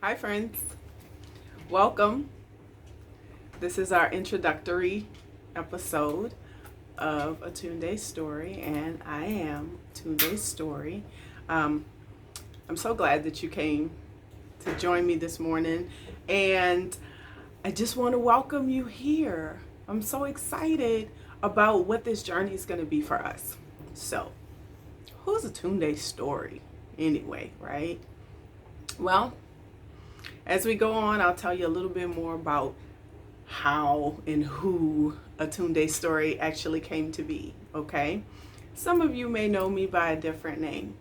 Hi, friends. Welcome. This is our introductory episode of A Tunde Story, and I am Tunde Story. Um, I'm so glad that you came to join me this morning, and I just want to welcome you here. I'm so excited about what this journey is going to be for us. So, who's A Tunde Story anyway, right? Well, as we go on, I'll tell you a little bit more about how and who A Tunde Story actually came to be, okay? Some of you may know me by a different name,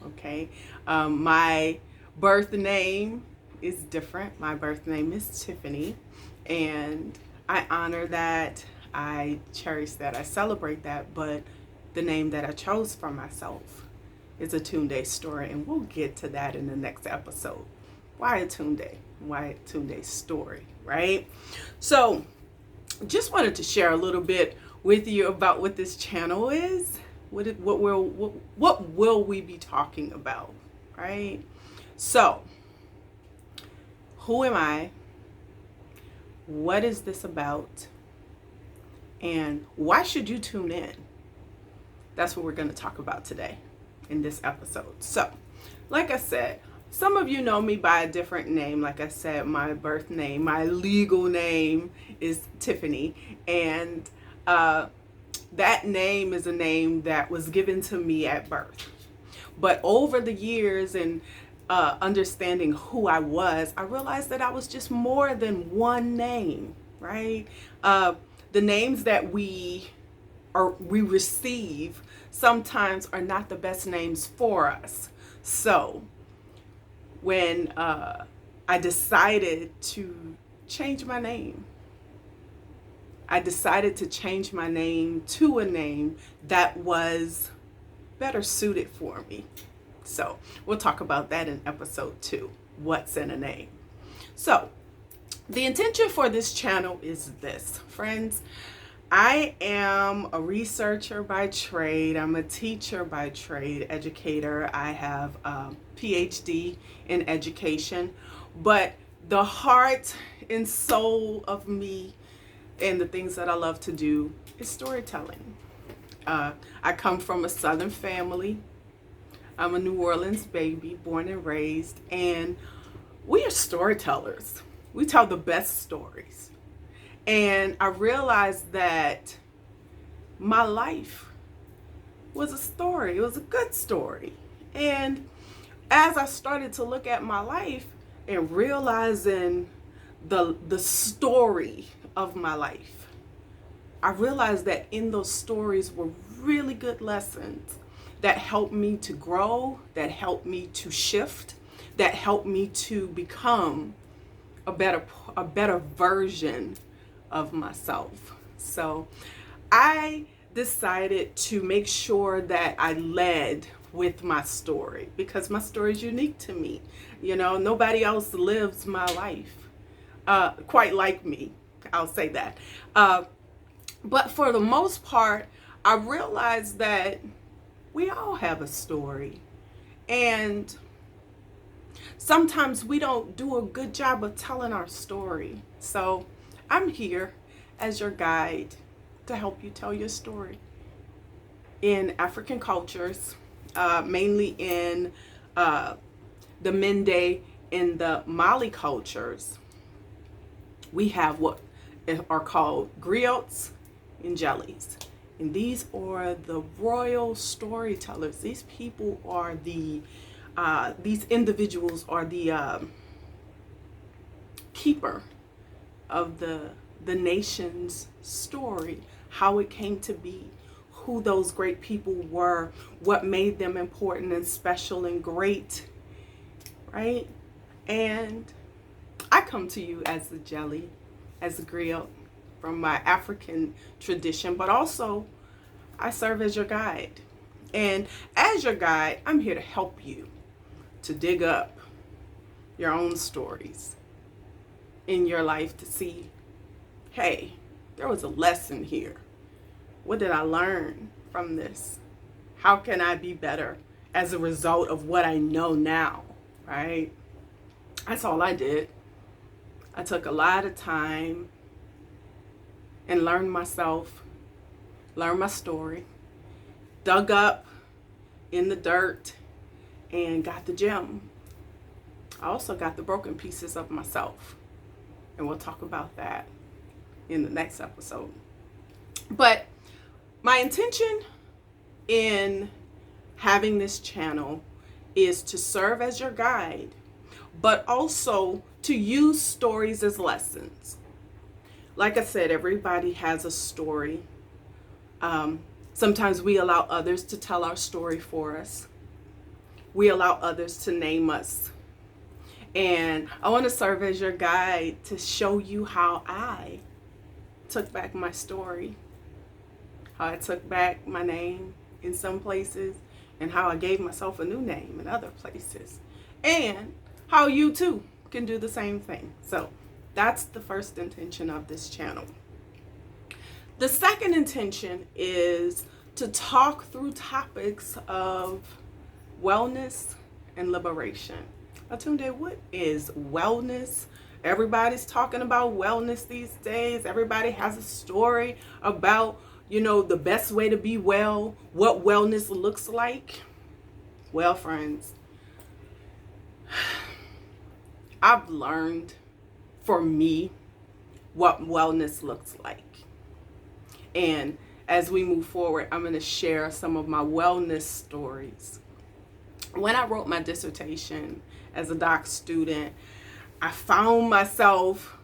okay? My birth name is different. My birth name is Tiffany, and I honor that, I cherish that, I celebrate that, but the name that I chose for myself is A Tunde Story, and we'll get to that in the next episode. Why A Tunde? Why A Tunde Story, right? So, just wanted to share a little bit with you about what this channel is. What will we be talking about, right? So, who am I? What is this about? And why should you tune in? That's what we're going to talk about today in this episode. So, like I said, some of you know me by a different name. Like I said, my birth name, my legal name is Tiffany. And that name is a name that was given to me at birth. But over the years and understanding who I was, I realized that I was just more than one name, right? The names that we receive sometimes are not the best names for us. So when I decided to change my name, I decided to change my name to a name that was better suited for me. So we'll talk about that in episode 2, what's in a name. So the intention for this channel is this, friends. I am a researcher by trade. I'm a teacher by trade, educator. I have a PhD in education. But the heart and soul of me and the things that I love to do is storytelling. I come from a Southern family. I'm a New Orleans baby, born and raised. And we are storytellers. We tell the best stories. And I realized that my life was a story. It was a good story. And as I started to look at my life and realizing the story of my life, I realized that in those stories were really good lessons that helped me to grow, that helped me to shift, that helped me to become a better version of myself. So I decided to make sure that I led with my story because my story is unique to me. You know, nobody else lives my life quite like me. I'll say that. But for the most part, I realized that we all have a story. And sometimes we don't do a good job of telling our story. So I'm here as your guide to help you tell your story. In African cultures, mainly in the Mende and the Mali cultures, we have what are called griots and jellies. And these are the royal storytellers. These people are these individuals are the keeper of the nation's story, how it came to be, who those great people were, what made them important and special and great, right? And I come to you as a jelly, as a griot from my African tradition, but also I serve as your guide. And as your guide, I'm here to help you to dig up your own stories in your life to see, hey, there was a lesson here. What did I learn from this? How can I be better as a result of what I know now, right? That's all I did. I took a lot of time and learned myself, learned my story, dug up in the dirt, and got the gem. I also got the broken pieces of myself, and we'll talk about that in the next episode. But my intention in having this channel is to serve as your guide, but also to use stories as lessons. Like I said, everybody has a story. Sometimes we allow others to tell our story for us. We allow others to name us. And I want to serve as your guide to show you how I took back my story, how I took back my name in some places, and how I gave myself a new name in other places, and how you too can do the same thing. So that's the first intention of this channel. The second intention is to talk through topics of wellness and liberation. Atunde, what is wellness? Everybody's talking about wellness these days. Everybody has a story about, the best way to be well, what wellness looks like. Well, friends, I've learned for me what wellness looks like. And as we move forward, I'm going to share some of my wellness stories. When I wrote my dissertation as a doc student, I found myself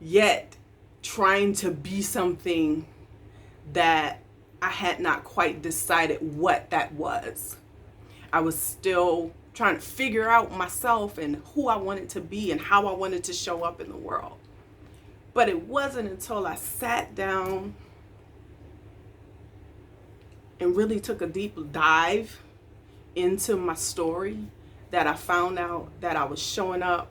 yet trying to be something that I had not quite decided what that was. I was still trying to figure out myself and who I wanted to be and how I wanted to show up in the world. But it wasn't until I sat down and really took a deep dive into my story that I found out that I was showing up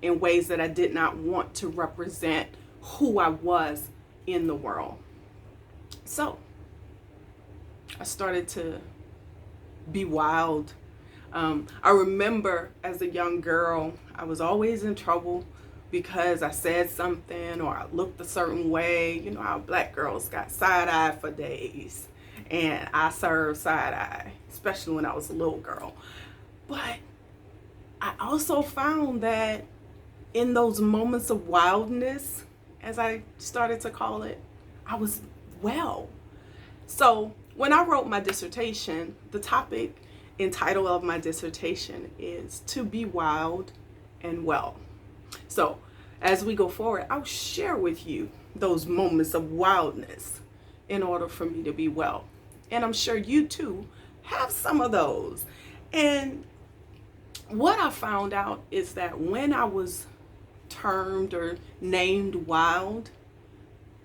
in ways that I did not want to represent who I was in the world. So I started to be wild. I remember as a young girl, I was always in trouble because I said something or I looked a certain way. You know how black girls got side-eye for days. And I served side-eye, especially when I was a little girl. But I also found that in those moments of wildness, as I started to call it, I was well. So when I wrote my dissertation, the topic and title of my dissertation is To Be Wild and Well. So as we go forward, I'll share with you those moments of wildness in order for me to be well. And I'm sure you too have some of those. And what I found out is that when I was termed or named wild,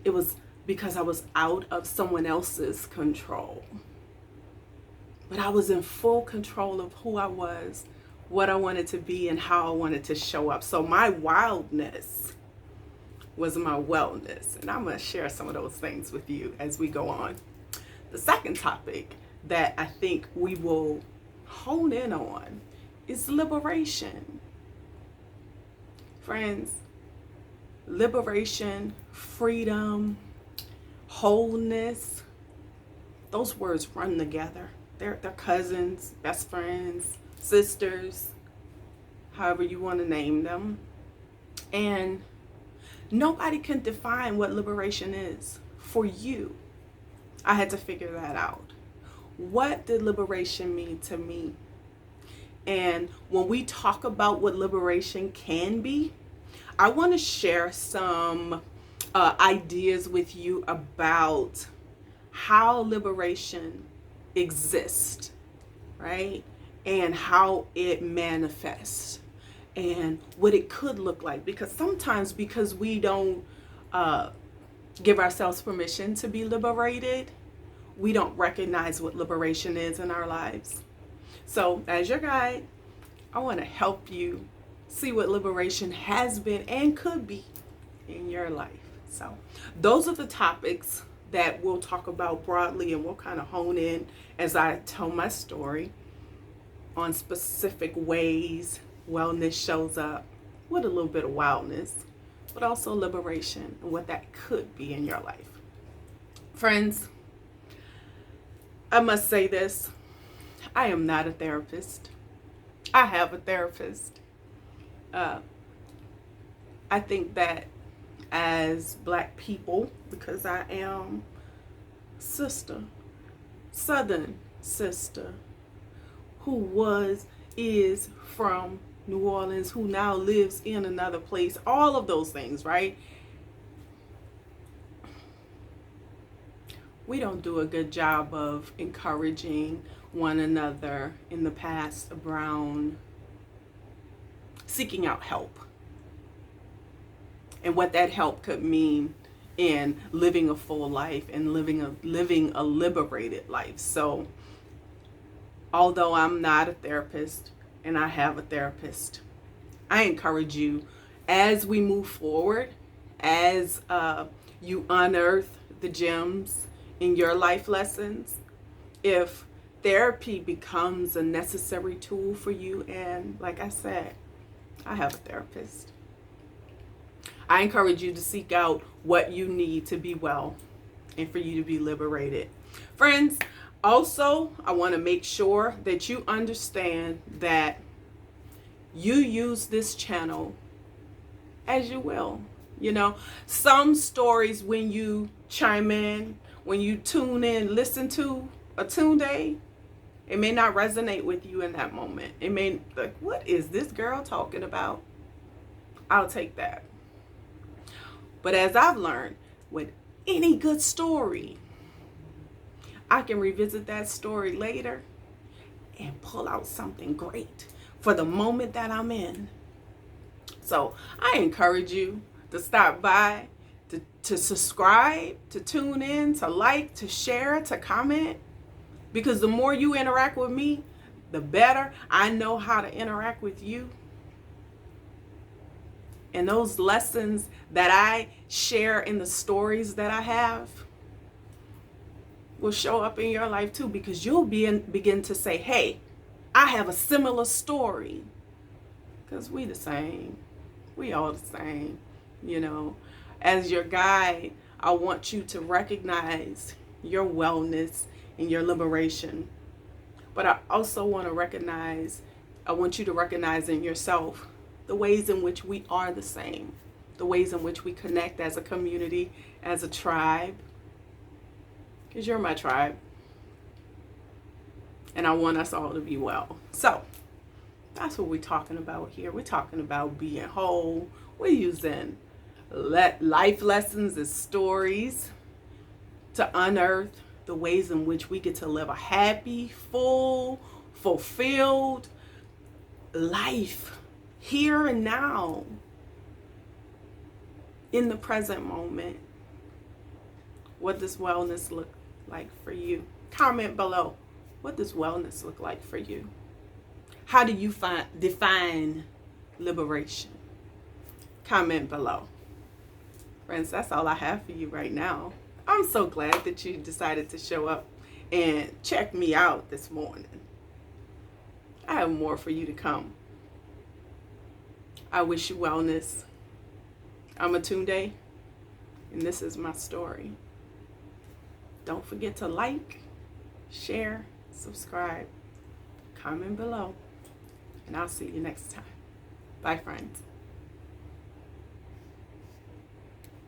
it was because I was out of someone else's control. But I was in full control of who I was, what I wanted to be, and how I wanted to show up. So my wildness was my wellness. And I'm going to share some of those things with you as we go on. The second topic that I think we will hone in on is liberation. Friends, liberation, freedom, wholeness, those words run together. They're cousins, best friends, sisters, however you want to name them. And nobody can define what liberation is for you. I had to figure that out. What did liberation mean to me? And when we talk about what liberation can be, I want to share some ideas with you about how liberation exists, right? And how it manifests and what it could look like. Because sometimes, because we don't give ourselves permission to be liberated, we don't recognize what liberation is in our lives. So as your guide, I want to help you see what liberation has been and could be in your life. So those are the topics that we'll talk about broadly, and we'll kind of hone in as I tell my story on specific ways wellness shows up with a little bit of wildness, but also liberation and what that could be in your life. Friends, I must say this. I am not a therapist. I have a therapist. I think that as Black people, because I am Southern sister, who is from New Orleans, who now lives in another place, all of those things, right? We don't do a good job of encouraging one another in the past around seeking out help and what that help could mean in living a full life and living a liberated life. So although I'm not a therapist and I have a therapist, I encourage you, as we move forward, as you unearth the gems in your life lessons, if therapy becomes a necessary tool for you, and like I said, I have a therapist, I encourage you to seek out what you need to be well and for you to be liberated. Friends, also, I want to make sure that you understand that you use this channel as you will. You know, some stories, when you chime in, when you tune in, listen to Atunde, it may not resonate with you in that moment. It may, like, what is this girl talking about? I'll take that. But as I've learned, with any good story, I can revisit that story later and pull out something great for the moment that I'm in. So I encourage you to stop by, to subscribe, to tune in, to like, to share, to comment. Because the more you interact with me, the better I know how to interact with you. And those lessons that I share in the stories that I have will show up in your life too, because you'll begin to say, hey, I have a similar story. Because we the same. We all the same. You know, as your guide, I want you to recognize your wellness and your liberation. But I also want you to recognize in yourself the ways in which we are the same, the ways in which we connect as a community, as a tribe. Because you're my tribe. And I want us all to be well. So that's what we're talking about here. We're talking about being whole. We're using life lessons as stories to unearth the ways in which we get to live a happy, full, fulfilled life here and now, in the present moment. What does wellness look like for you? Comment below. What does wellness look like for you? How do you define liberation? Comment below. Friends, that's all I have for you right now. I'm so glad that you decided to show up and check me out this morning. I have more for you to come. I wish you wellness. I'm Atunde, and this is my story. Don't forget to like, share, subscribe, comment below, and I'll see you next time. Bye, friends.